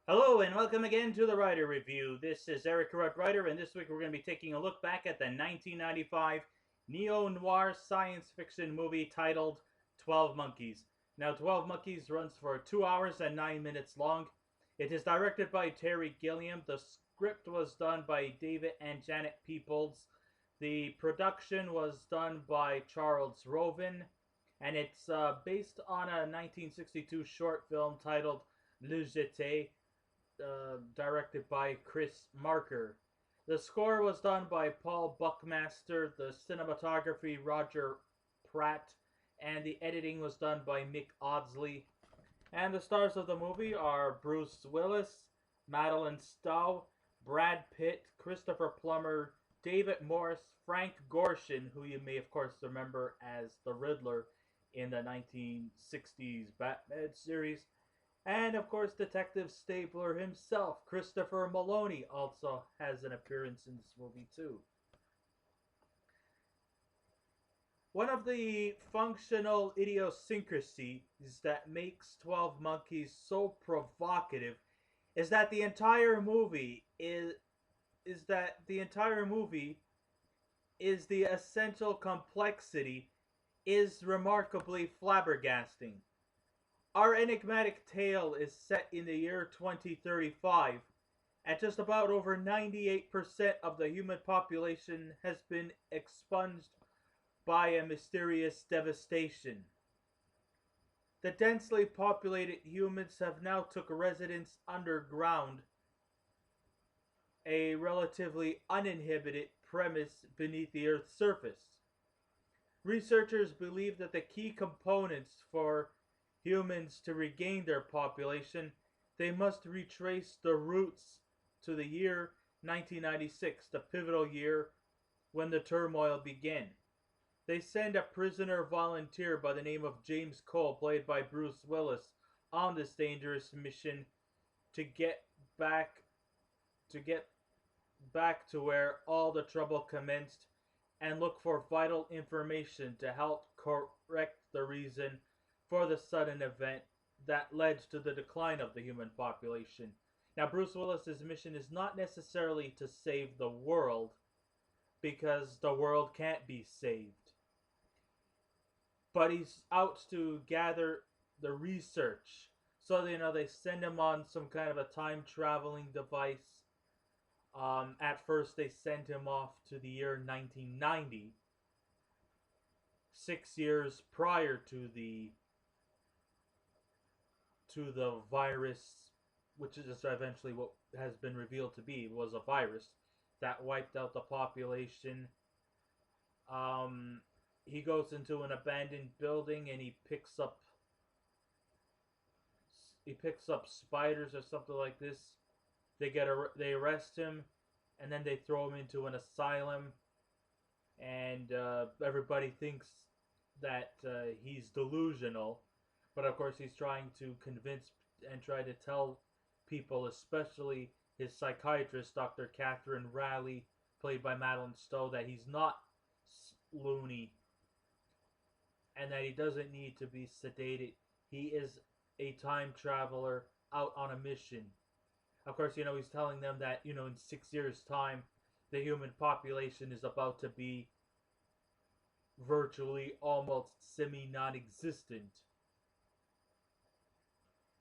Hello and welcome again to the Writer Review. This is Eric Corrupt Writer, and this week we're going to be taking a look back at the 1995 neo-noir science fiction movie titled 12 Monkeys. Now, 12 Monkeys runs for 2 hours and 9 minutes long. It is directed by Terry Gilliam. The script was done by David and Janet Peoples. The production was done by Charles Roven, and it's based on a 1962 short film titled Le Jeté, directed by Chris Marker. The score was done by Paul Buckmaster, the cinematography Roger Pratt, and the editing was done by Mick Audsley. And the stars of the movie are Bruce Willis, Madeline Stowe, Brad Pitt, Christopher Plummer, David Morse, Frank Gorshin, who you may of course remember as the Riddler in the 1960s Batman series, and of course, Detective Stabler himself, Christopher Maloney, also has an appearance in this movie too. One of the functional idiosyncrasies that makes 12 Monkeys so provocative is that the entire movie is the essential complexity is remarkably flabbergasting. Our enigmatic tale is set in the year 2035, and just about over 98% of the human population has been expunged by a mysterious devastation. The densely populated humans have now took residence underground, a relatively uninhibited premise beneath the Earth's surface. Researchers believe that the key components for humans to regain their population, they must retrace the roots to the year 1996, the pivotal year when the turmoil began. They send a prisoner volunteer by the name of James Cole, played by Bruce Willis, on this dangerous mission to get back to get back to where all the trouble commenced and look for vital information to help correct the reason for the sudden event that led to the decline of the human population. Now, Bruce Willis's mission is not necessarily to save the world, because the world can't be saved. But he's out to gather the research. So, they send him on some kind of a time traveling device. At first, they sent him off to the year 1990, 6 years prior to the virus, which is eventually what has been revealed to be, was a virus that wiped out the population. He goes into an abandoned building and he picks up spiders or something like this. They arrest him, and then they throw him into an asylum, and everybody thinks that he's delusional. But of course, he's trying to convince and try to tell people, especially his psychiatrist, Dr. Catherine Raleigh, played by Madeline Stowe, that he's not loony and that he doesn't need to be sedated. He is a time traveler out on a mission. Of course, he's telling them that, in 6 years' time, the human population is about to be virtually almost semi-non-existent.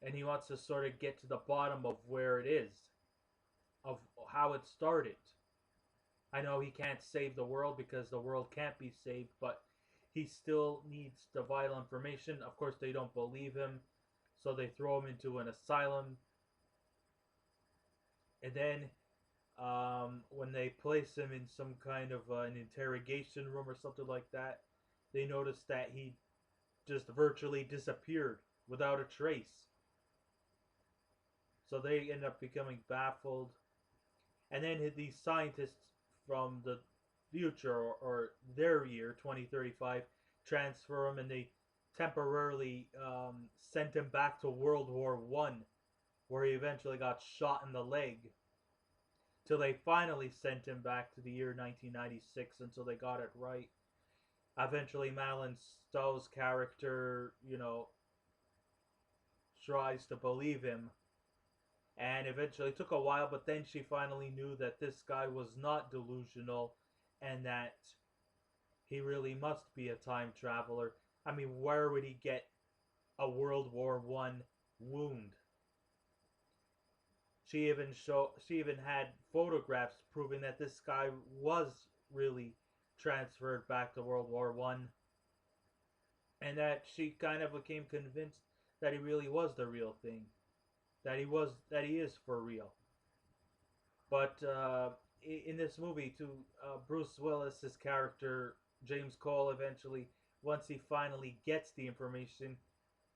And he wants to sort of get to the bottom of where it is, of how it started. I know he can't save the world because the world can't be saved, but he still needs the vital information. Of course, they don't believe him, so they throw him into an asylum. And then when they place him in some kind of an interrogation room or something like that, they notice that he just virtually disappeared without a trace. So they end up becoming baffled. And then these scientists from the future, or their year, 2035, transfer him, and they temporarily sent him back to World War I, where he eventually got shot in the leg. Till they finally sent him back to the year 1996 until they got it right. Eventually, Madeline Stowe's character, tries to believe him. And eventually it took a while, but then she finally knew that this guy was not delusional and that he really must be a time traveler. I mean, where would he get a World War I wound? She even had photographs proving that this guy was really transferred back to World War I, and that she kind of became convinced that he really was the real thing, that he is for real. But in this movie, too, Bruce Willis's character James Cole eventually, once he finally gets the information,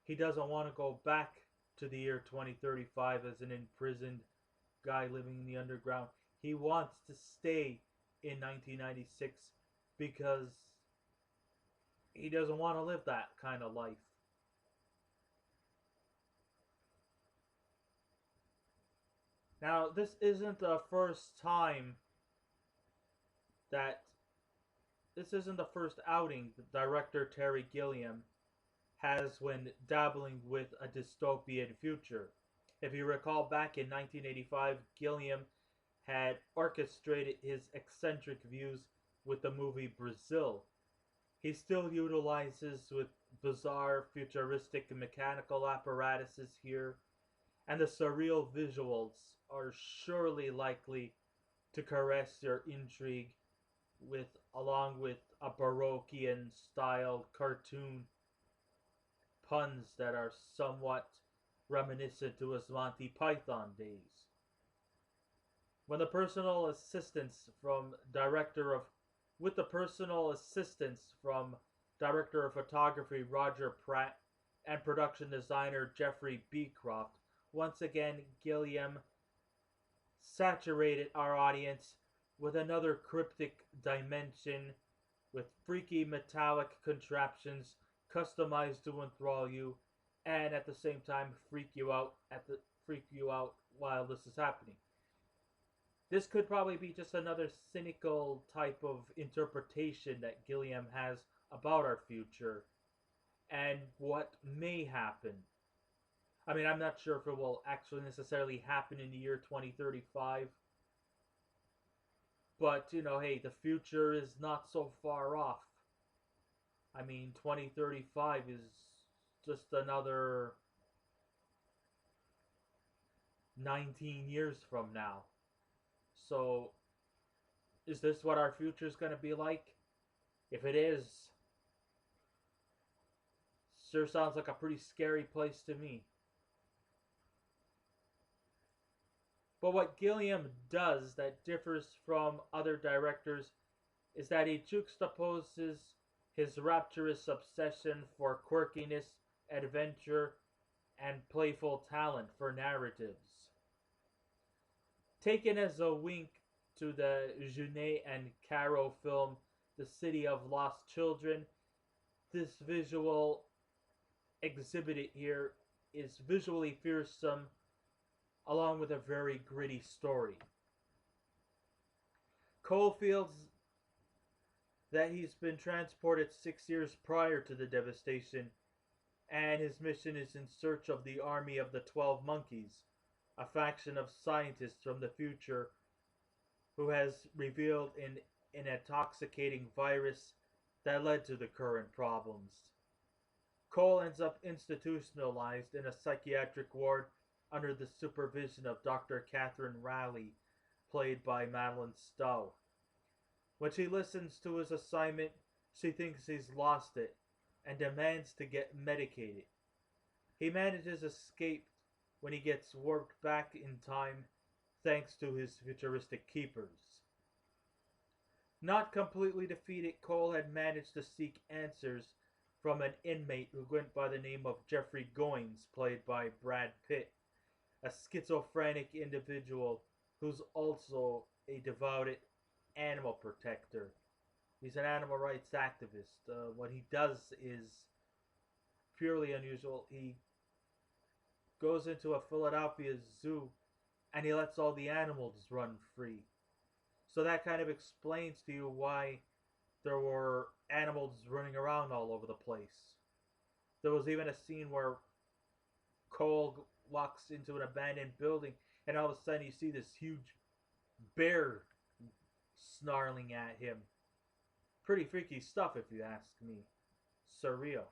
he doesn't want to go back to the year 2035 as an imprisoned guy living in the underground. He wants to stay in 1996 because he doesn't want to live that kind of life. Now, this isn't the first time that this isn't the first outing director Terry Gilliam has when dabbling with a dystopian future. If you recall, back in 1985, Gilliam had orchestrated his eccentric views with the movie Brazil. He still utilizes with bizarre, futuristic mechanical apparatuses here, and the surreal visuals are surely likely to caress your intrigue with along with a Baroquean style cartoon puns that are somewhat reminiscent to his Monty Python days. When the personal assistance from director of with the personal assistance from director of photography Roger Pratt and production designer Jeffrey Beecroft, once again Gilliam saturated our audience with another cryptic dimension with freaky metallic contraptions customized to enthrall you and at the same time freak you out while this is happening. This could probably be just another cynical type of interpretation that Gilliam has about our future and what may happen. I mean, I'm not sure if it will actually necessarily happen in the year 2035, but hey, the future is not so far off. I mean, 2035 is just another 19 years from now. So, is this what our future is going to be like? If it is, sure sounds like a pretty scary place to me. But what Gilliam does that differs from other directors is that he juxtaposes his rapturous obsession for quirkiness, adventure, and playful talent for narratives. Taken as a wink to the Jeunet and Caro film The City of Lost Children, this visual exhibited here is visually fearsome along with a very gritty story. Cole feels that he's been transported 6 years prior to the devastation, and his mission is in search of the army of the 12 Monkeys, a faction of scientists from the future who has revealed an intoxicating virus that led to the current problems. Cole ends up institutionalized in a psychiatric ward under the supervision of Dr. Catherine Raleigh, played by Madeline Stowe. When she listens to his assignment, she thinks he's lost it and demands to get medicated. He manages escape when he gets warped back in time thanks to his futuristic keepers. Not completely defeated, Cole had managed to seek answers from an inmate who went by the name of Jeffrey Goins, played by Brad Pitt, a schizophrenic individual who's also a devoted animal protector. He's an animal rights activist. What he does is purely unusual. He goes into a Philadelphia zoo and he lets all the animals run free. So that kind of explains to you why there were animals running around all over the place. There was even a scene where Cole walks into an abandoned building and all of a sudden you see this huge bear snarling at him. Pretty freaky stuff, if you ask me. Surreal.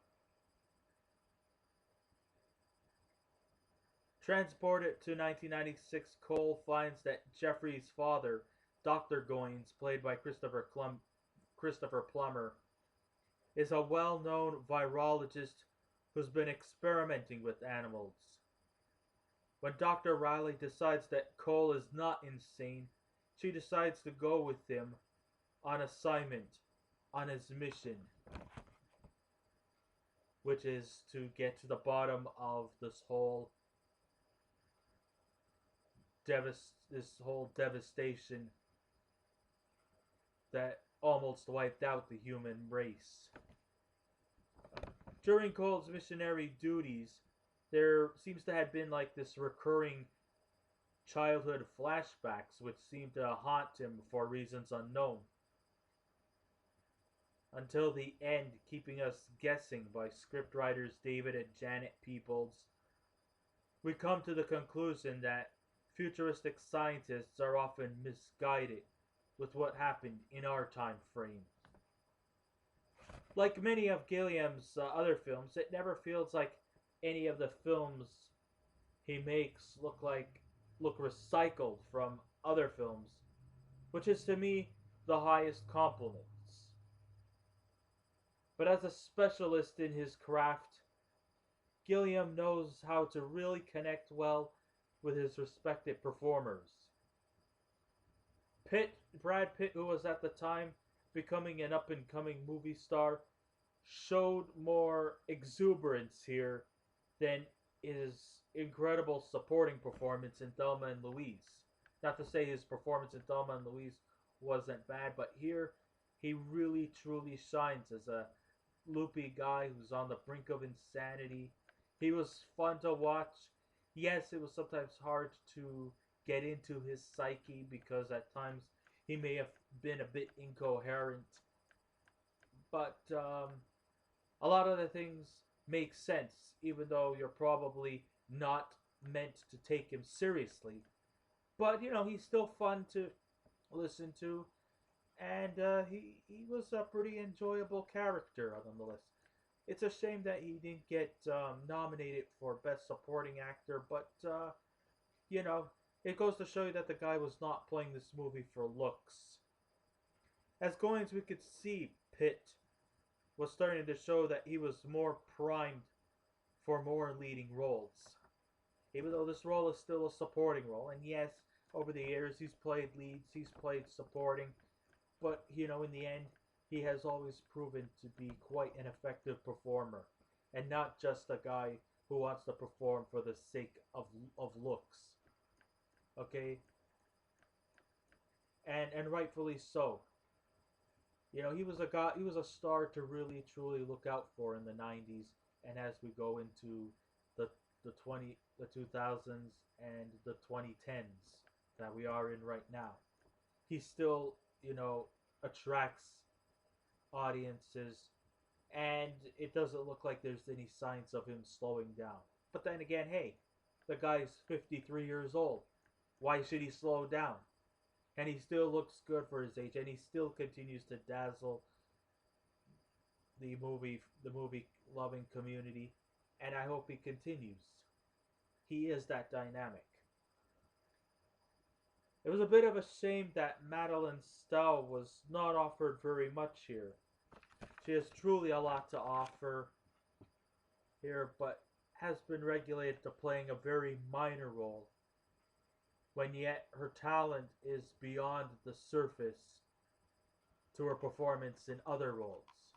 Transported to 1996, Cole finds that Jeffrey's father, Dr. Goines, played by Christopher Plummer, is a well-known virologist who's been experimenting with animals. When Dr. Riley decides that Cole is not insane, she decides to go with him on assignment, on his mission, which is to get to the bottom of this whole devastation that almost wiped out the human race. During Cole's missionary duties, there seems to have been like this recurring childhood flashbacks which seem to haunt him for reasons unknown. Until the end, keeping us guessing by scriptwriters David and Janet Peoples, we come to the conclusion that futuristic scientists are often misguided with what happened in our time frame. Like many of Gilliam's other films, it never feels like any of the films he makes look recycled from other films, which is to me the highest compliment. But as a specialist in his craft, Gilliam knows how to really connect well with his respected performers. Brad Pitt, who was at the time becoming an up-and-coming movie star, showed more exuberance here than his incredible supporting performance in Thelma and Louise. Not to say his performance in Thelma and Louise wasn't bad, but here he really truly shines as a loopy guy who's on the brink of insanity. He was fun to watch. Yes, it was sometimes hard to get into his psyche because at times he may have been a bit incoherent. But a lot of the things make sense, even though you're probably not meant to take him seriously. But, you know, he's still fun to listen to. And he was a pretty enjoyable character nonetheless. It's a shame that he didn't get nominated for Best Supporting Actor, but, you know, it goes to show you that the guy was not playing this movie for looks. As Goins, we could see Pitt was starting to show that he was more primed for more leading roles. Even though this role is still a supporting role, and yes, over the years he's played leads, he's played supporting, but, you know, in the end, he has always proven to be quite an effective performer, and not just a guy who wants to perform for the sake of looks. Okay? And rightfully so. You know, he was a star to really truly look out for in the 90s, and as we go into the 2000s and the 2010s that we are in right now, he still, you know, attracts audiences, and it doesn't look like there's any signs of him slowing down. But then again, hey, the guy's 53 years old. Why should he slow down? And he still looks good for his age, and he still continues to dazzle the movie loving community, and I hope he continues. He is that dynamic. It was a bit of a shame that Madeline Stowe was not offered very much here. She has truly a lot to offer here, but has been relegated to playing a very minor role, when yet her talent is beyond the surface to her performance in other roles.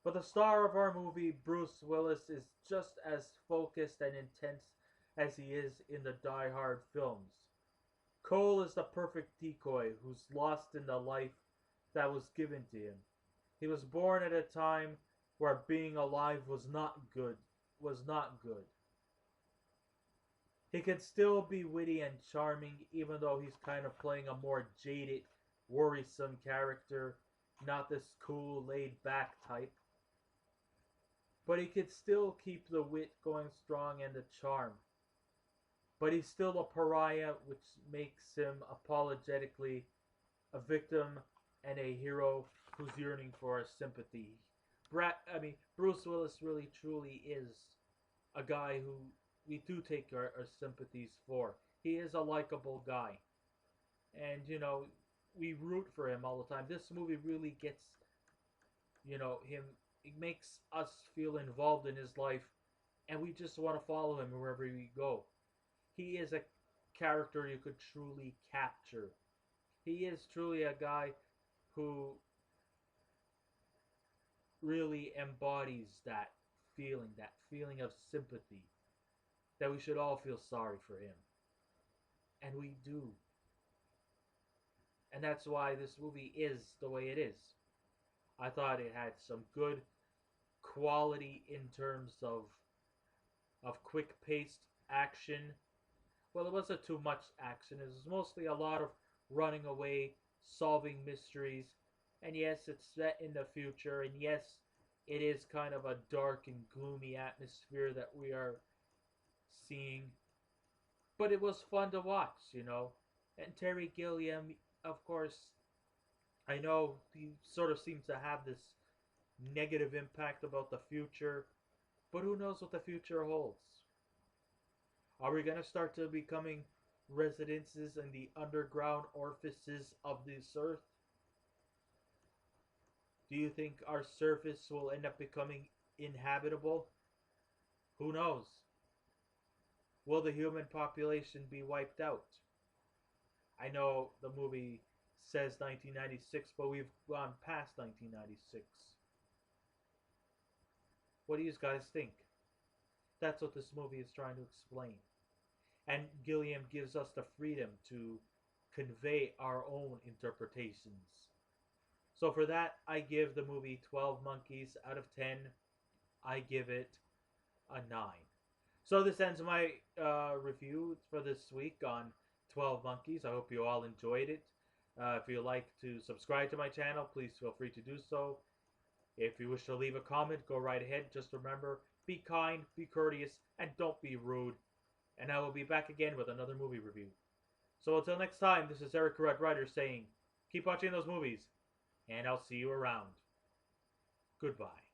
But the star of our movie, Bruce Willis, is just as focused and intense as he is in the Die Hard films. Cole is the perfect decoy who's lost in the life that was given to him. He was born at a time where being alive was not good. He can still be witty and charming, even though he's kind of playing a more jaded, worrisome character, not this cool, laid-back type. But he could still keep the wit going strong and the charm. but he's still a pariah, which makes him apologetically a victim and a hero who's yearning for our sympathy. Bruce Willis really truly is a guy who we do take our sympathies for. He is a likable guy, and we root for him all the time. This movie really gets him. It makes us feel involved in his life, and we just want to follow him wherever we go. He is a character you could truly capture. He is truly a guy who really embodies that feeling of sympathy, that we should all feel sorry for him. And we do. And that's why this movie is the way it is. I thought it had some good quality in terms of quick paced action. Well, it wasn't too much action. It was mostly a lot of running away, solving mysteries. And yes, it's set in the future. And yes, it is kind of a dark and gloomy atmosphere that we are seeing. But it was fun to watch. And Terry Gilliam, of course, I know he sort of seems to have this negative impact about the future. But who knows what the future holds? Are we going to start to becoming residences in the underground orifices of this earth? Do you think our surface will end up becoming inhabitable? Who knows? Will the human population be wiped out? I know the movie says 1996, but we've gone past 1996. What do you guys think? That's what this movie is trying to explain. And Gilliam gives us the freedom to convey our own interpretations. So for that, I give the movie 12 Monkeys out of 10. I give it a 9. So this ends my review for this week on 12 Monkeys. I hope you all enjoyed it. If you'd like to subscribe to my channel, please feel free to do so. If you wish to leave a comment, go right ahead. Just remember, be kind, be courteous, and don't be rude. And I will be back again with another movie review. So until next time, this is Eric Red Writer saying, keep watching those movies, and I'll see you around. Goodbye.